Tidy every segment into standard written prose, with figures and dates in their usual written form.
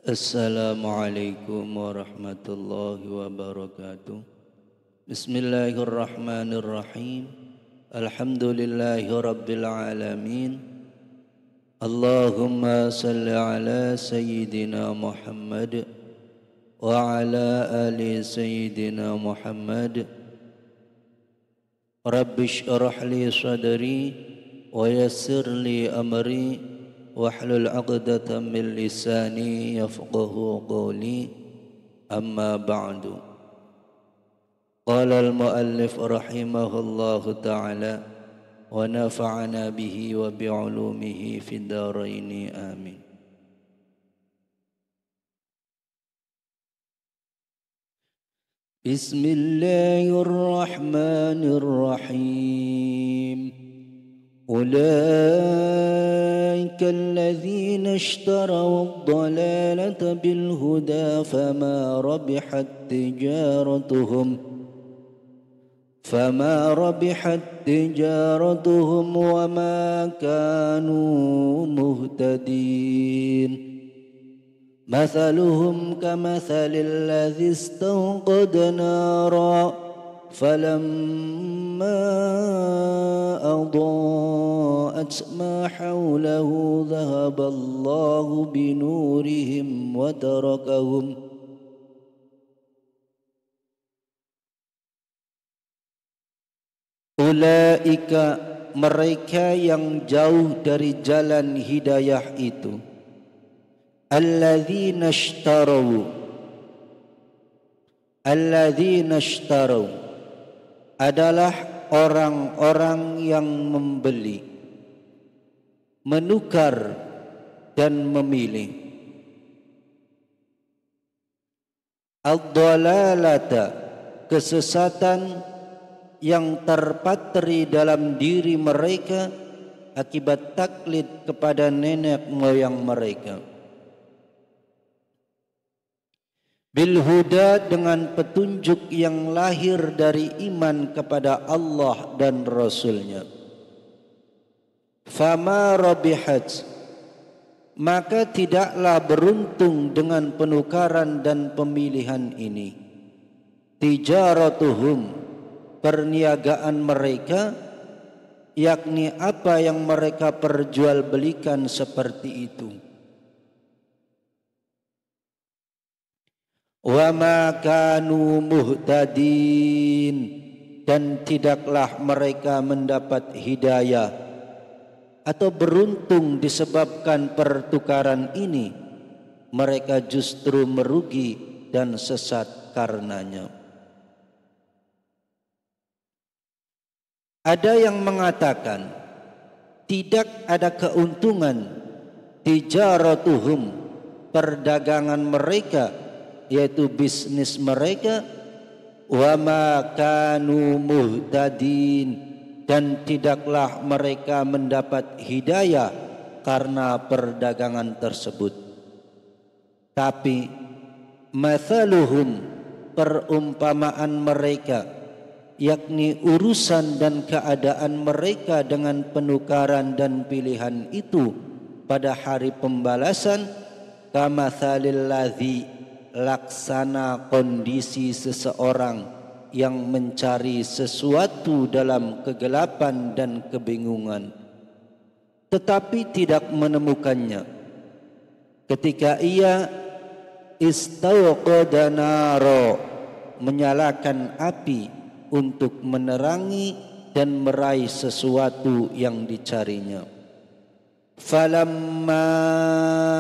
Assalamualaikum warahmatullahi wabarakatuh. Bismillahirrahmanirrahim. Alhamdulillahi rabbil alamin. Allahumma salli ala sayyidina Muhammad wa ala ali sayyidina Muhammad. Rabbi shrah li sadri wa yassir li amri wahlul 'uqdatam min lisani yafqahu qawli. Amma ba'du. Qala al-muallif rahimahullahu ta'ala wa nafa'ana bihi wa bi'ulumihi fid dharain amin. Bismillahirrahmanirrahim. أولئك الذين اشتروا الضلالة بالهدى فما ربحت تجارتهم وما كانوا مهتدين. مثلهم كمثل الذي استوقد نارا فلما أضاءت ما حوله ذهب الله بنورهم وتركهم Ulaika, mereka yang jauh dari jalan hidayah itu, alladzina ishtarau adalah orang-orang yang membeli, menukar dan memilih ad-dhalalata, kesesatan yang terpatri dalam diri mereka akibat taklid kepada nenek moyang mereka, bil huda, dengan petunjuk yang lahir dari iman kepada Allah dan Rasulnya. Fama rabihat, maka tidaklah beruntung dengan penukaran dan pemilihan ini, tijaratuhum, perniagaan mereka, yakni apa yang mereka perjualbelikan seperti itu. Wa ma kanu muhtadin, dan tidaklah mereka mendapat hidayah atau beruntung disebabkan pertukaran ini. Mereka justru merugi dan sesat karenanya. Ada yang mengatakan tidak ada keuntungan tijaratuhum, perdagangan mereka, yaitu bisnis mereka, wa ma kanu muhtadin, dan tidaklah mereka mendapat hidayah karena perdagangan tersebut. Tapi mathaluhum, perumpamaan mereka, yakni urusan dan keadaan mereka dengan penukaran dan pilihan itu pada hari pembalasan, kamatsalil ladzi, laksana kondisi seseorang yang mencari sesuatu dalam kegelapan dan kebingungan tetapi tidak menemukannya, ketika ia istauqada naro, menyalakan api untuk menerangi dan meraih sesuatu yang dicarinya. Falamma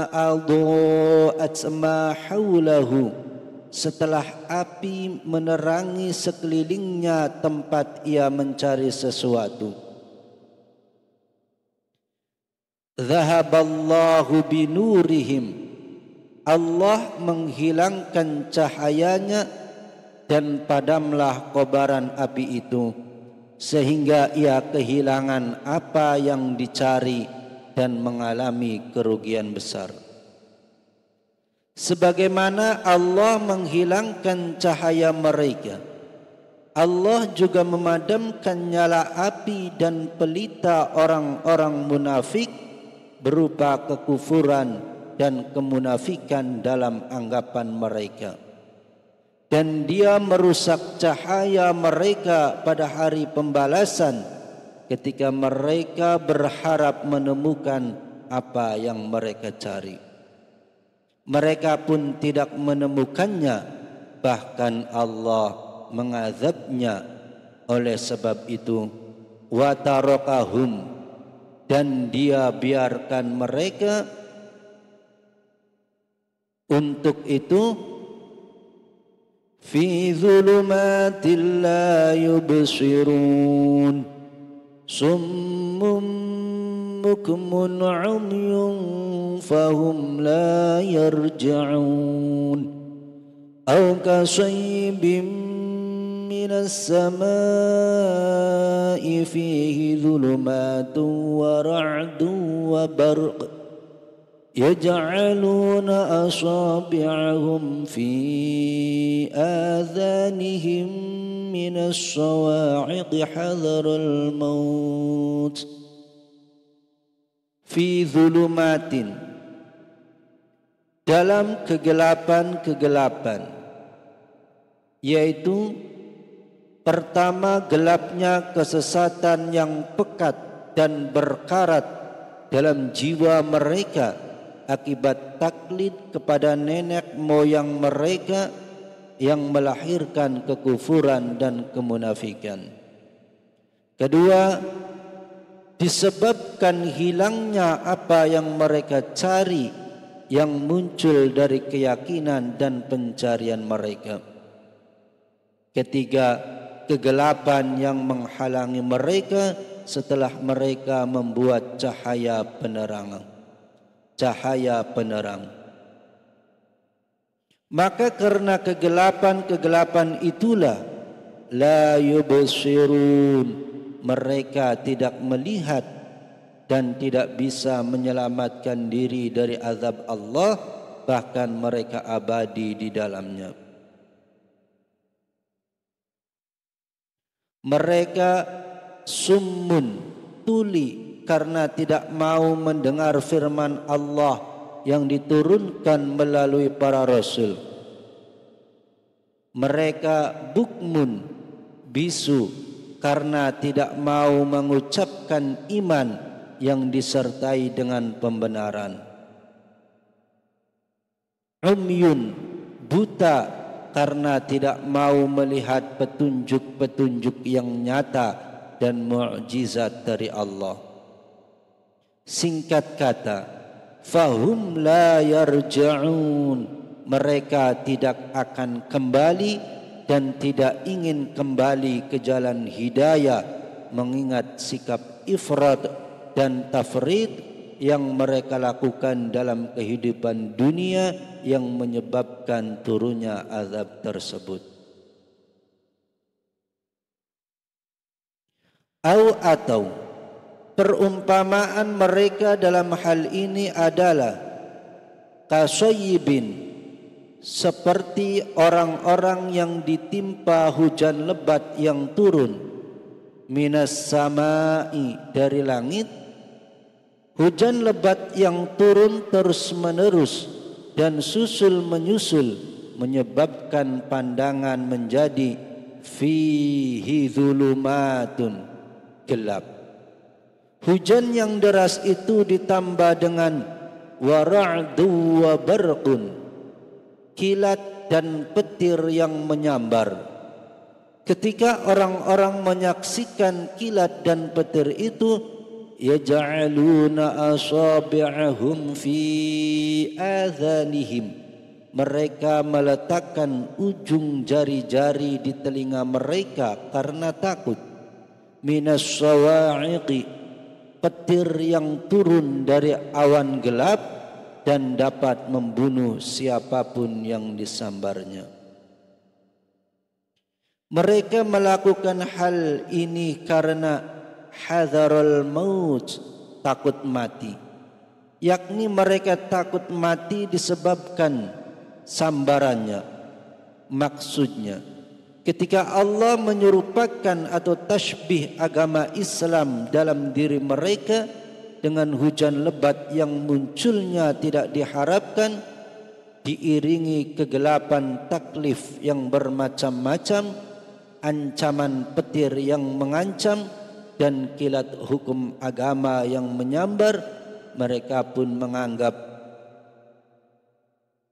adha'at ma haulahu, setelah api menerangi sekelilingnya tempat ia mencari sesuatu, dhahaballahu binurihim, Allah menghilangkan cahayanya dan padamlah kobaran api itu, sehingga ia kehilangan apa yang dicari dan mengalami kerugian besar. Sebagaimana Allah menghilangkan cahaya mereka, Allah juga memadamkan nyala api dan pelita orang-orang munafik berupa kekufuran dan kemunafikan dalam anggapan mereka. Dan dia merusak cahaya mereka pada hari pembalasan ketika mereka berharap menemukan apa yang mereka cari. Mereka pun tidak menemukannya, bahkan Allah mengazabnya. Oleh sebab itu, wa tarakahum, dan dia biarkan mereka untuk itu fi dhulumatil la yubsirun summun bukmun umyun fahum la yarji'un aw kasaybin minas samai fihi dhulumatun wa ra'dun wa barq يجعلون أصابعهم في آذانهم من الصواعق حذر الموت في ظلمات, dalam kegelapan-kegelapan, yaitu pertama gelapnya kesesatan yang pekat dan berkarat dalam jiwa mereka akibat taklid kepada nenek moyang mereka yang melahirkan kekufuran dan kemunafikan. Kedua, disebabkan hilangnya apa yang mereka cari yang muncul dari keyakinan dan pencarian mereka. Ketiga, kegelapan yang menghalangi mereka setelah mereka membuat cahaya penerang. Maka karena kegelapan-kegelapan itulah la yubsirun, mereka tidak melihat dan tidak bisa menyelamatkan diri dari azab Allah, bahkan mereka abadi di dalamnya. Mereka summun, tuli, karena tidak mau mendengar firman Allah yang diturunkan melalui para rasul. Mereka bukmun, bisu, karena tidak mau mengucapkan iman yang disertai dengan pembenaran. Umyun, buta, karena tidak mau melihat petunjuk-petunjuk yang nyata dan mukjizat dari Allah. Singkat kata, fahum la yarja'un, mereka tidak akan kembali dan tidak ingin kembali ke jalan hidayah, mengingat sikap ifrat dan tafrid yang mereka lakukan dalam kehidupan dunia yang menyebabkan turunnya azab tersebut. Atau perumpamaan mereka dalam hal ini adalah kasoyibin, seperti orang-orang yang ditimpa hujan lebat yang turun minas samai, dari langit. Hujan lebat yang turun terus menerus dan susul menyusul menyebabkan pandangan menjadi fihi dhulumatun, gelap. Hujan yang deras itu ditambah dengan wara'du wa barqun, kilat dan petir yang menyambar. Ketika orang-orang menyaksikan kilat dan petir itu, yaj'aluna asabi'ahum fi adhanihim, mereka meletakkan ujung jari-jari di telinga mereka karena takut. Minas sawa'iqi, petir yang turun dari awan gelap dan dapat membunuh siapapun yang disambarnya. Mereka melakukan hal ini karena hadharul maut, takut mati, yakni mereka takut mati disebabkan sambarannya. Maksudnya, ketika Allah menyerupakan atau tasbih agama Islam dalam diri mereka, dengan hujan lebat yang munculnya tidak diharapkan, diiringi kegelapan taklif yang bermacam-macam, ancaman petir yang mengancam, dan kilat hukum agama yang menyambar, mereka pun menganggap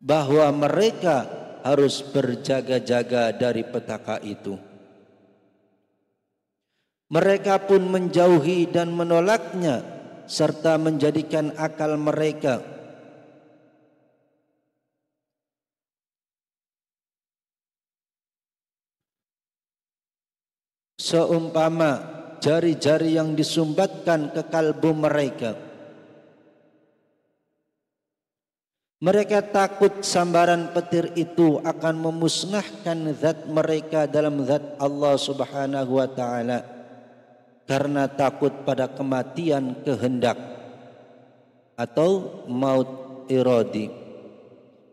bahwa mereka harus berjaga-jaga dari petaka itu. Mereka pun menjauhi dan menolaknya, serta menjadikan akal mereka seumpama jari-jari yang disumbatkan ke kalbu mereka. Mereka takut sambaran petir itu akan memusnahkan zat mereka dalam zat Allah Subhanahu wa ta'ala, karena takut pada kematian kehendak atau maut iradi.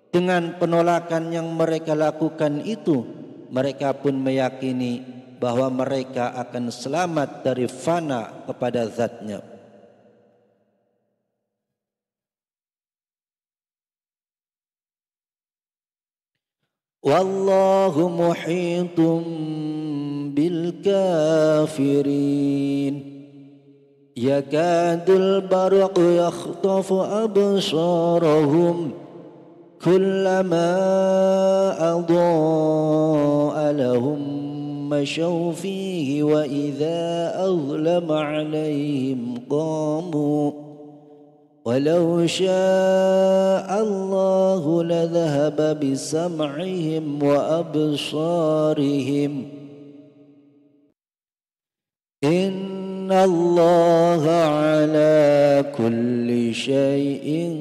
Dengan penolakan yang mereka lakukan itu, mereka pun meyakini bahwa mereka akan selamat dari fana kepada zatnya. Wallahu muhitum bil kafirin. Yakadul barqu yakhtafu absarahum kullama adaa'a lahum mashaw fihi wa idza azlama 'alaihim qamu walau syaa'a Allahu ladhahaba bisam'ihim wa absarihim inna Allaha 'ala kulli syai'in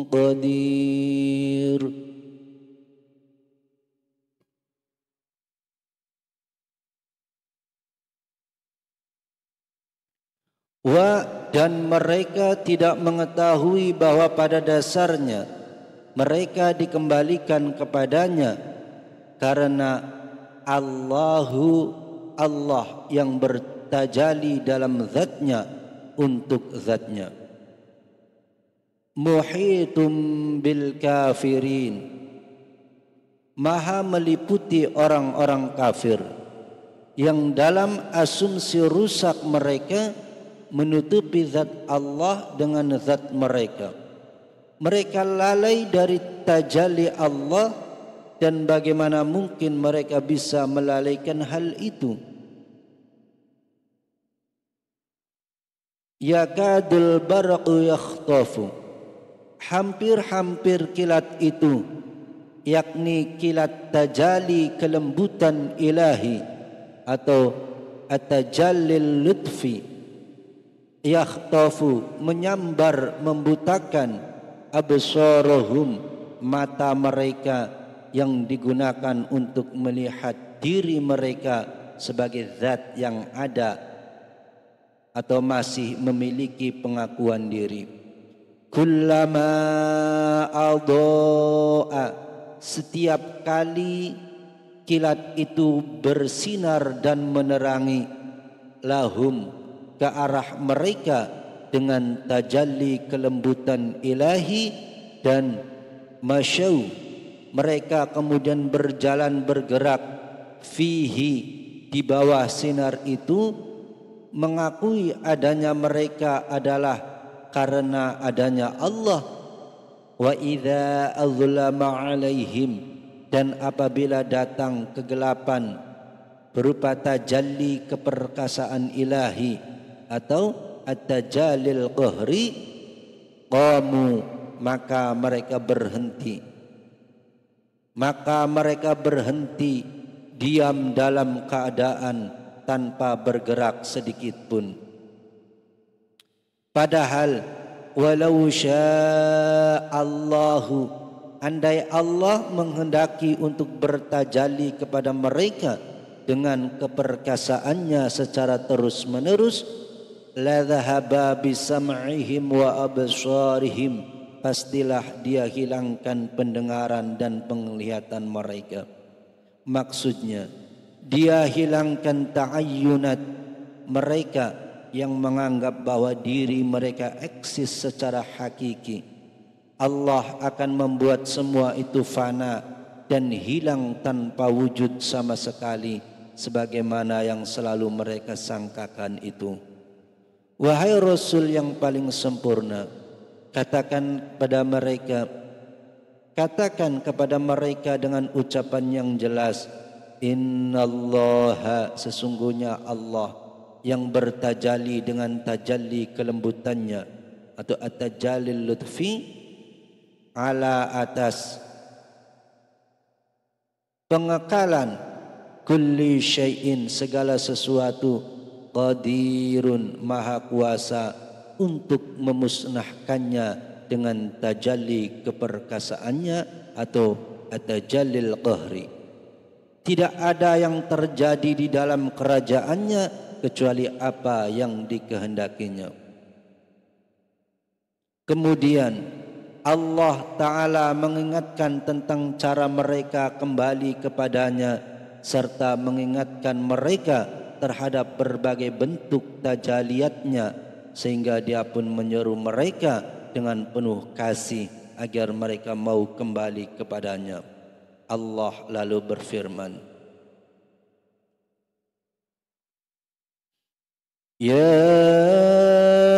qadir. Dan mereka tidak mengetahui bahwa pada dasarnya mereka dikembalikan kepadanya, karena Allah yang bertajali dalam zatnya untuk zatnya. Muhitum bil kafirin, maha meliputi orang-orang kafir yang dalam asumsi rusak mereka menutupi zat Allah dengan zat mereka. Mereka lalai dari tajalli Allah, dan bagaimana mungkin mereka bisa melalaikan hal itu? Yakadul barqu yakhtafu, hampir-hampir kilat itu, yakni kilat tajalli kelembutan ilahi atau at-tajallil lutfi, yakhtafu menyambar, membutakan, absarahum mata mereka yang digunakan untuk melihat diri mereka sebagai zat yang ada atau masih memiliki pengakuan diri. Kullama adaa'a, setiap kali kilat itu bersinar dan menerangi, lahum ke arah mereka dengan tajalli kelembutan ilahi, dan masyaw, mereka kemudian berjalan bergerak, fihi, di bawah sinar itu, mengakui adanya mereka adalah karena adanya Allah. Wa idza azlama alaihim, dan apabila datang kegelapan berupa tajalli keperkasaan ilahi atau at-tajallil qahri, qamu, maka mereka berhenti diam dalam keadaan tanpa bergerak sedikit pun. Padahal walau sya'allahu, andai Allah menghendaki untuk bertajalli kepada mereka dengan keperkasaannya secara terus-menerus, la dhahaba bisam'ihim wa absarihim, pastilah dia hilangkan pendengaran dan penglihatan mereka. Maksudnya dia hilangkan ta'ayyunat mereka, yang menganggap bahwa diri mereka eksis secara hakiki. Allah akan membuat semua itu fana dan hilang tanpa wujud sama sekali, sebagaimana yang selalu mereka sangkakan itu. Wahai Rasul yang paling sempurna, katakan kepada mereka dengan ucapan yang jelas, Innallaha, sesungguhnya Allah yang bertajalli dengan tajalli kelembutannya atau at-tajallil lutfi, ala atas pengekalan kulli syai'in segala sesuatu, qadirun maha kuasa untuk memusnahkannya dengan tajalli keperkasaannya atau at-tajallil qahri. Tidak ada yang terjadi di dalam kerajaannya kecuali apa yang dikehendakinya. Kemudian Allah Ta'ala mengingatkan tentang cara mereka kembali kepadanya serta mengingatkan mereka terhadap berbagai bentuk tajaliyatnya, sehingga dia pun menyeru mereka dengan penuh kasih agar mereka mau kembali kepadanya. Allah lalu berfirman, Ya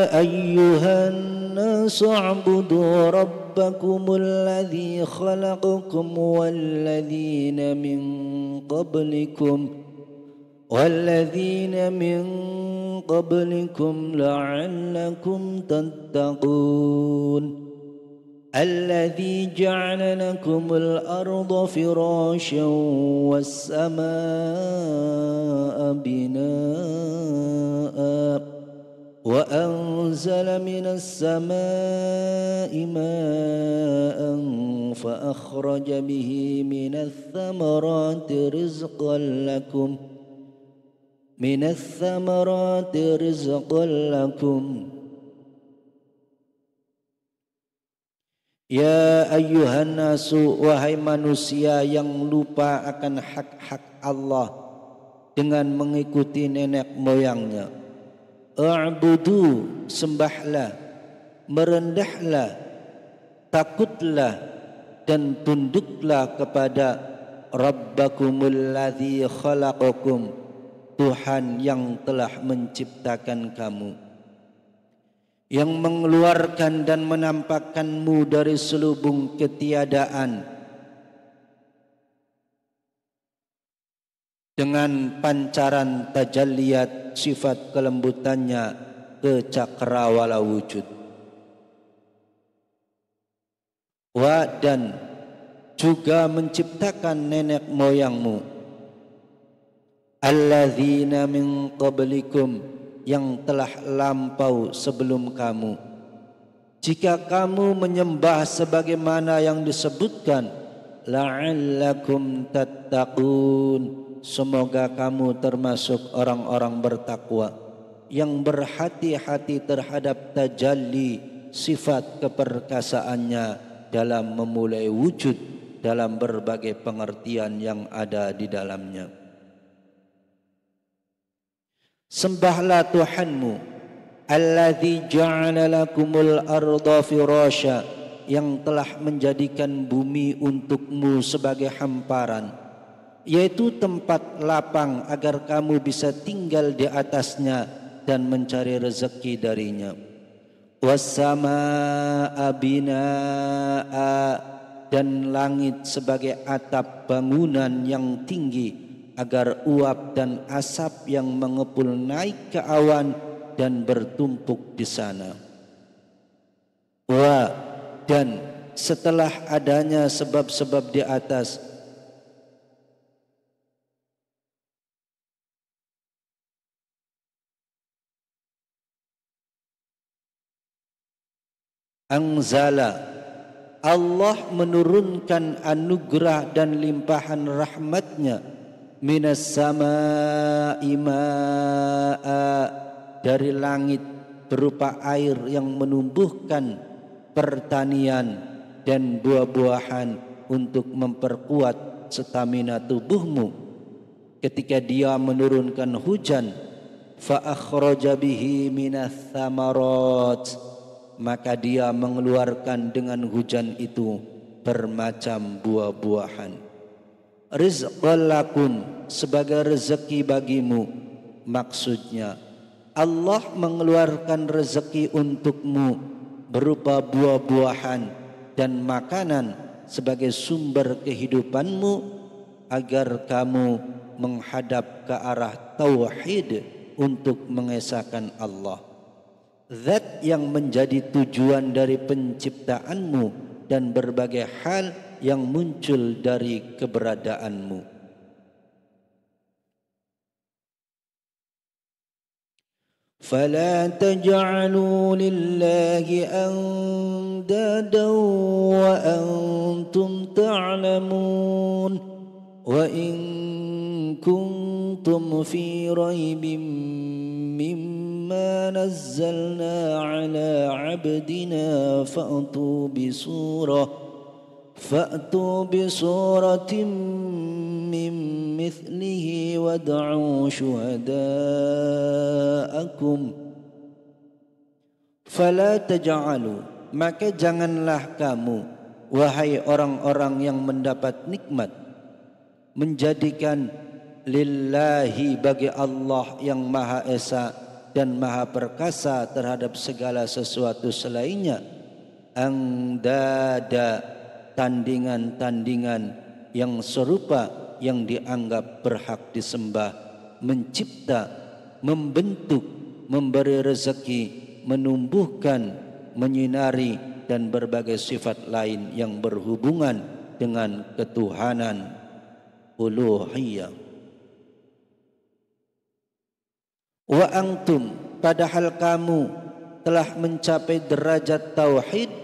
ayyuhan nasu a'budu rabbakumul ladzi khalaqakum walladzina min qablikum la'allakum tattaqun الذي جعل لكم الأرض فراشا والسماء بناء وأنزل من السماء ماء فأخرج به من الثمرات رزقا لكم Ya ayyuhan nasu, wahai manusia yang lupa akan hak-hak Allah dengan mengikuti nenek moyangnya. A'budu, sembahlah, merendahlah, takutlah dan tunduklah kepada Rabbakumul ladzi khalaqakum, Tuhan yang telah menciptakan kamu, yang mengeluarkan dan menampakkanmu dari selubung ketiadaan dengan pancaran tajalliyat sifat kelembutannya ke cakrawala wujud. Dan juga menciptakan nenek moyangmu, alladzina min qablikum, yang telah lampau sebelum kamu. Jika kamu menyembah sebagaimana yang disebutkan, la'allakum tattaqun, semoga kamu termasuk orang-orang bertakwa yang berhati-hati terhadap tajalli sifat keperkasaannya dalam memulai wujud dalam berbagai pengertian yang ada di dalamnya. Sembahlah Tuhanmu, alladzi ja'ala lakumul arda firasya, yang telah menjadikan bumi untukmu sebagai hamparan, yaitu tempat lapang agar kamu bisa tinggal di atasnya dan mencari rezeki darinya. Wassamaa'a binaa'a, dan langit sebagai atap bangunan yang tinggi agar uap dan asap yang mengepul naik ke awan dan bertumpuk di sana. Dan setelah adanya sebab-sebab di atas, anzala, Allah menurunkan anugerah dan limpahan rahmatnya, minas samaa'i maa'a, dari langit berupa air yang menumbuhkan pertanian dan buah-buahan untuk memperkuat stamina tubuhmu. Ketika Dia menurunkan hujan, fa akhraja bihi minath thamarat, maka dia mengeluarkan dengan hujan itu bermacam buah-buahan. Rizqan lakum, sebagai rezeki bagimu. Maksudnya Allah mengeluarkan rezeki untukmu berupa buah-buahan dan makanan sebagai sumber kehidupanmu agar kamu menghadap ke arah tauhid untuk mengesahkan Allah, zat yang menjadi tujuan dari penciptaanmu dan berbagai hal yang muncul dari keberadaanmu. فلا تجعلوا لله أندادا وأنتم تعلمون وإن كنتم في ريب مما نزلنا على عبدنا فأتوا بسورة من مثله وادعوا شهداءكم فلا تجعلوا, maka janganlah kamu wahai orang-orang yang mendapat nikmat menjadikan lillahi bagi Allah yang Maha Esa dan Maha Perkasa terhadap segala sesuatu selainnya andada, tandingan-tandingan yang serupa yang dianggap berhak disembah, mencipta, membentuk, memberi rezeki, menumbuhkan, menyinari dan berbagai sifat lain yang berhubungan dengan ketuhanan uluhiyah. Wa antum, padahal kamu telah mencapai derajat tauhid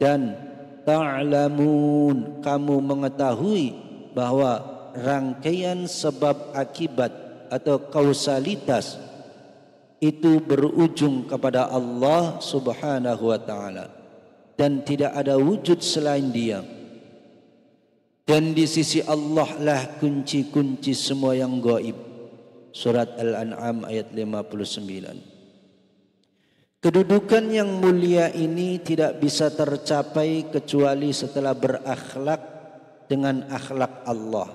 dan ta'lamun, kamu mengetahui bahwa rangkaian sebab akibat atau kausalitas itu berujung kepada Allah Subhanahu wa taala dan tidak ada wujud selain Dia. Dan di sisi Allah lah kunci-kunci semua yang gaib. Surat Al-An'am ayat 59. Kedudukan yang mulia ini tidak bisa tercapai kecuali setelah berakhlak dengan akhlak Allah,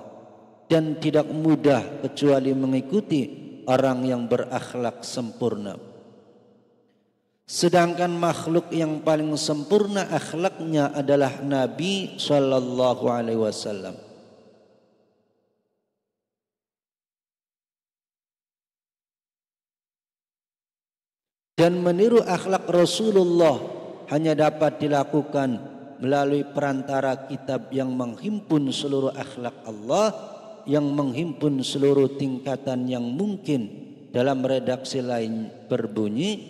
dan tidak mudah kecuali mengikuti orang yang berakhlak sempurna. Sedangkan makhluk yang paling sempurna akhlaknya adalah Nabi sallallahu alaihi wasallam. Dan meniru akhlak Rasulullah hanya dapat dilakukan melalui perantara kitab yang menghimpun seluruh akhlak Allah, yang menghimpun seluruh tingkatan yang mungkin. Dalam redaksi lain berbunyi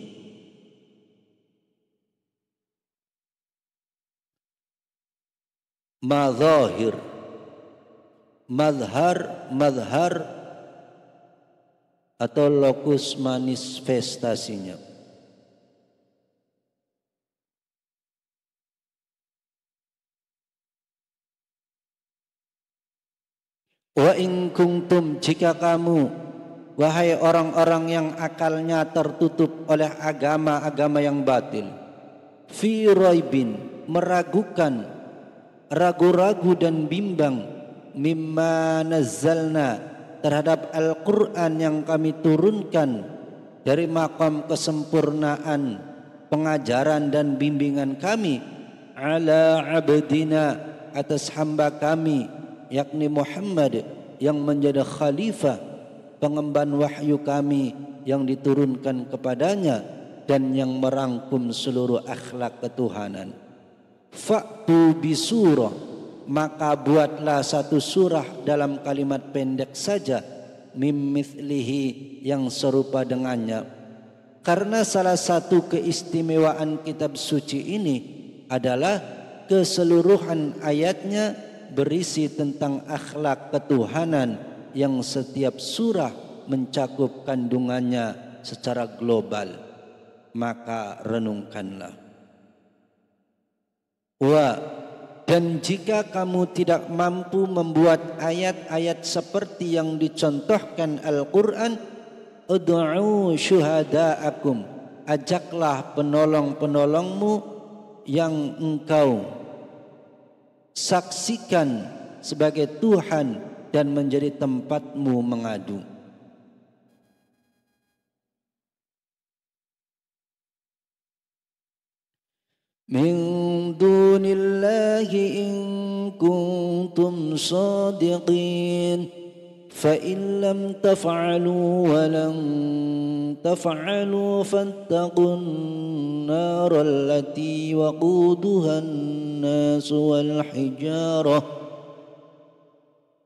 mazahir, madhar atau lokus manifestasinya. Wa in kuntum, jika kamu wahai orang-orang yang akalnya tertutup oleh agama-agama yang batil, fi raibin, meragukan, ragu-ragu dan bimbang, mimma nazzalna, terhadap Al-Quran yang kami turunkan dari maqam kesempurnaan pengajaran dan bimbingan kami, ala abdina, atas hamba kami yakni Muhammad yang menjadi khalifah pengemban wahyu kami yang diturunkan kepadanya dan yang merangkum seluruh akhlak ketuhanan. Fa'tu bisurah, maka buatlah satu surah dalam kalimat pendek saja, mimithlihi, yang serupa dengannya. Karena salah satu keistimewaan kitab suci ini adalah keseluruhan ayatnya berisi tentang akhlak ketuhanan yang setiap surah mencakup kandungannya secara global. Maka renungkanlah. Dan jika kamu tidak mampu membuat ayat-ayat seperti yang dicontohkan Al-Quran, ud'u syuhada'akum, ajaklah penolong-penolongmu yang engkau saksikan sebagai Tuhan dan menjadi tempatmu mengadu. Min dunillahi in kuntum sadiqin fa in lam taf'alu wa lan taf'alu fattaqun nar allati waquduha an-nas wal hijarah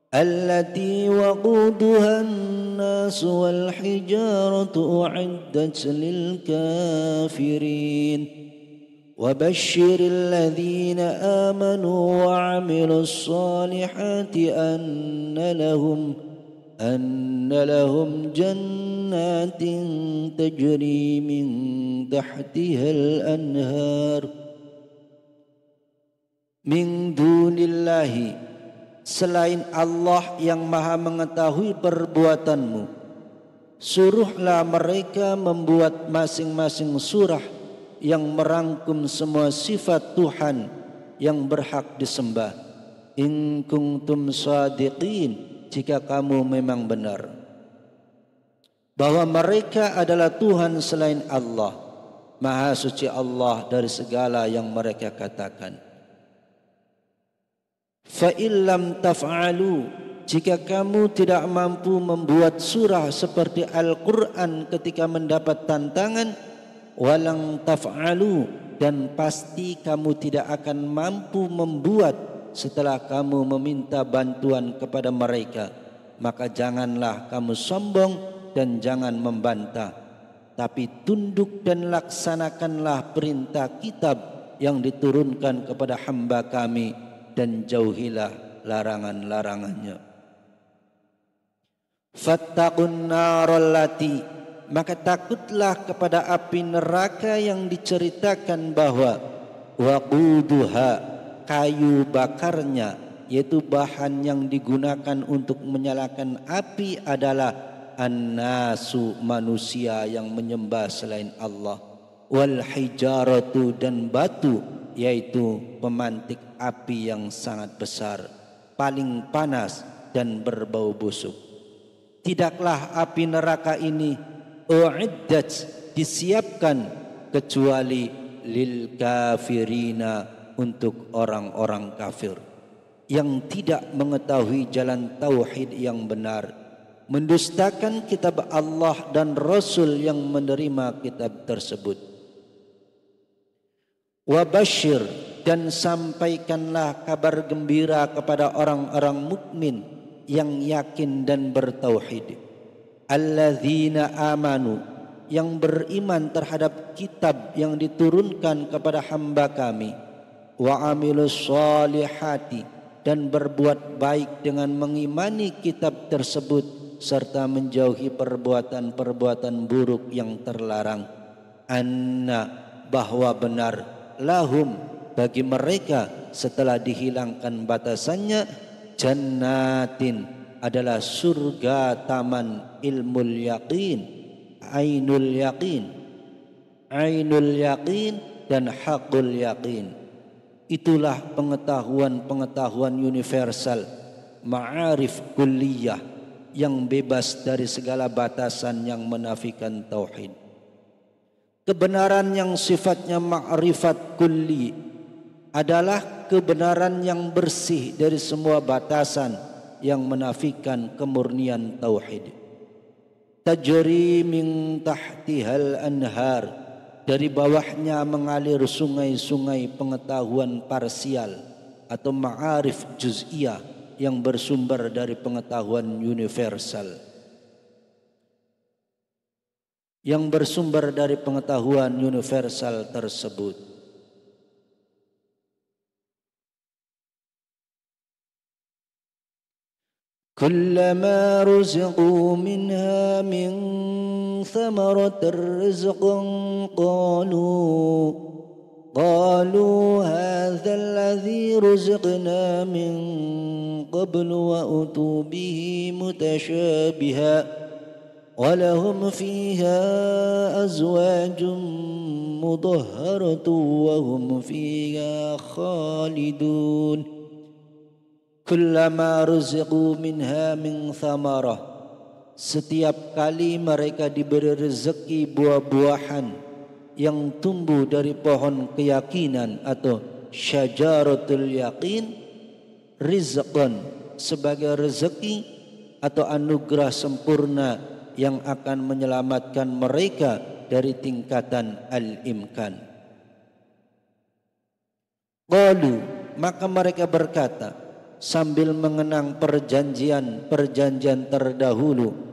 التي وقودها الناس والحجارة أعدت للكافرين وبشر الذين آمنوا وعملوا الصالحات أن لهم جنات تجري من تحتها الأنهار من دون الله, selain Allah yang maha mengetahui perbuatanmu, suruhlah mereka membuat masing-masing surah yang merangkum semua sifat Tuhan yang berhak disembah. In kuntum shadiqin, jika kamu memang benar bahwa mereka adalah Tuhan selain Allah, maha suci Allah dari segala yang mereka katakan. Fa illam taf'alu, jika kamu tidak mampu membuat surah seperti Al-Quran ketika mendapat tantangan, walang taf'alu, dan pasti kamu tidak akan mampu membuat setelah kamu meminta bantuan kepada mereka, maka janganlah kamu sombong dan jangan membantah, tapi tunduk dan laksanakanlah perintah kitab yang diturunkan kepada hamba kami dan jauhilah larangan-larangannya. Fattaqun narallati, maka takutlah kepada api neraka yang diceritakan bahwa waquduha, kayu bakarnya, yaitu bahan yang digunakan untuk menyalakan api adalah an-nasu, manusia yang menyembah selain Allah, wal hijaratu, dan batu, yaitu pemantik api yang sangat besar, paling panas dan berbau busuk. Tidaklah api neraka ini u'iddat, disiapkan, kecuali lil kafirina, untuk orang-orang kafir yang tidak mengetahui jalan tauhid yang benar, mendustakan kitab Allah dan Rasul yang menerima kitab tersebut. Wabashir, dan sampaikanlah kabar gembira kepada orang-orang mukmin yang yakin dan bertauhid. Alladzina amanu, yang beriman terhadap kitab yang diturunkan kepada hamba kami. Wa amilus solihati, dan berbuat baik dengan mengimani kitab tersebut serta menjauhi perbuatan-perbuatan buruk yang terlarang. Anna, bahwa benar, lahum, bagi mereka setelah dihilangkan batasannya, jannatin, adalah surga taman ilmul yaqin, ainul yaqin dan haqqul yaqin. Itulah pengetahuan universal, ma'arif kulliyah, yang bebas dari segala batasan yang menafikan tauhid. Kebenaran yang sifatnya ma'rifat kulli adalah kebenaran yang bersih dari semua batasan yang menafikan kemurnian tauhid. Tajri min tahtihal anhar, dari bawahnya mengalir sungai-sungai pengetahuan parsial atau ma'arif juz'iyah yang bersumber dari pengetahuan universal, yang bersumber dari pengetahuan universal tersebut. Kullama ruziqu minha min thamaratir rizqan qalu hadha alladhi ruziqna min qablu wa utu bihi mutashabiha ولهم فيها أزواج مطهرة وهم فيها خالدون كلما رزقوا منها من ثمرة setiap kali mereka diberi rezeki buah-buahan yang tumbuh dari pohon keyakinan atau syajaratul yaqin, rizqan sebagai rezeki atau anugerah sempurna yang akan menyelamatkan mereka dari tingkatan al-imkan. Qalu, maka mereka berkata sambil mengenang perjanjian terdahulu,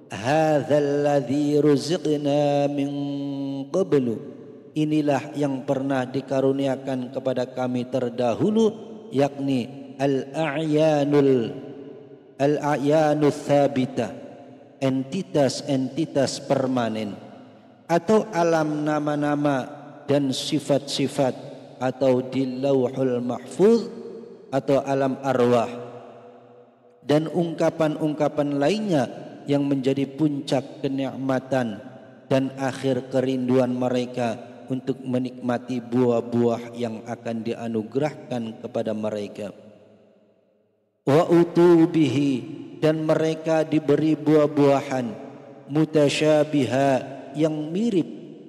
hadzal ladzi ruziqna min qablu, inilah yang pernah dikaruniakan kepada kami terdahulu, yakni al-a'yanul thabitah, entitas permanen, atau alam nama-nama dan sifat-sifat, atau di lauhul mahfuz atau alam arwah, dan ungkapan-ungkapan lainnya yang menjadi puncak kenikmatan dan akhir kerinduan mereka untuk menikmati buah-buah yang akan dianugerahkan kepada mereka. Wa utubihi, dan mereka diberi buah-buahan mutasyabiha yang mirip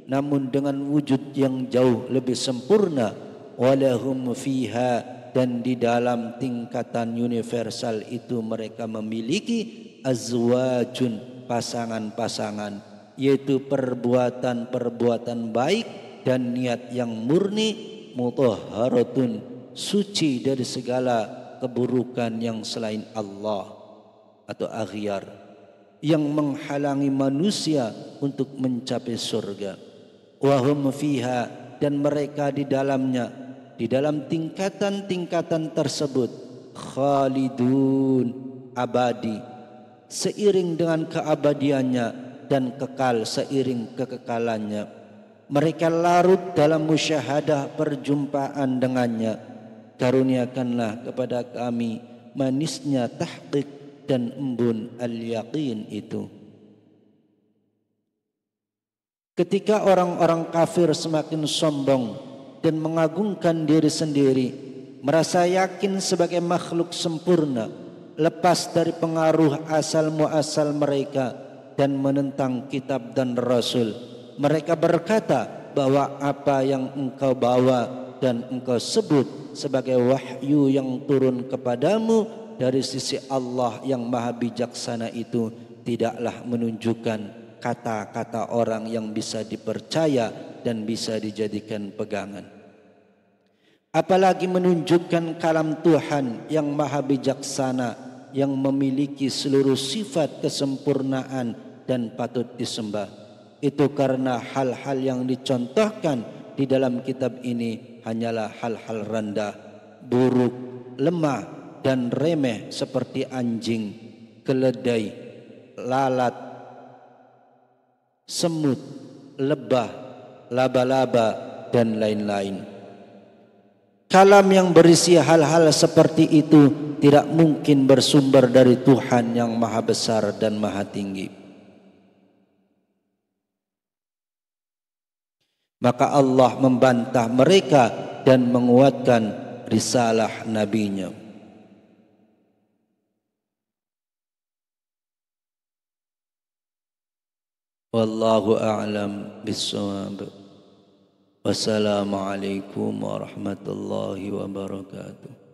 namun dengan wujud yang jauh lebih sempurna. Walahum fiha, dan di dalam tingkatan universal itu mereka memiliki azwajun, pasangan-pasangan, yaitu perbuatan-perbuatan baik dan niat yang murni, mutahharatun, suci dari segala keburukan yang selain Allah atau aghyar, yang menghalangi manusia untuk mencapai surga. Wahum fiha, dan mereka di dalamnya, di dalam tingkatan-tingkatan tersebut, khalidun, abadi, seiring dengan keabadiannya dan kekal seiring kekekalannya. Mereka larut dalam musyahadah perjumpaan dengannya. Karuniakanlah kepada kami manisnya tahqiq dan embun al-yaqin itu. Ketika orang-orang kafir semakin sombong dan mengagungkan diri sendiri, merasa yakin sebagai makhluk sempurna, lepas dari pengaruh asal muasal mereka dan menentang kitab dan rasul, mereka berkata bahwa apa yang engkau bawa dan engkau sebut sebagai wahyu yang turun kepadamu dari sisi Allah yang maha bijaksana itu tidaklah menunjukkan kata-kata orang yang bisa dipercaya dan bisa dijadikan pegangan, apalagi menunjukkan kalam Tuhan yang maha bijaksana, yang memiliki seluruh sifat kesempurnaan dan patut disembah. Itu karena hal-hal yang dicontohkan di dalam kitab ini hanyalah hal-hal rendah, buruk, lemah dan remeh seperti anjing, keledai, lalat, semut, lebah, laba-laba dan lain-lain. Kalam yang berisi hal-hal seperti itu tidak mungkin bersumber dari Tuhan yang maha besar dan maha tinggi. Maka Allah membantah mereka dan menguatkan risalah nabinya. Wallahu a'lam bissawab. Wassalamualaikum warahmatullahi wabarakatuh.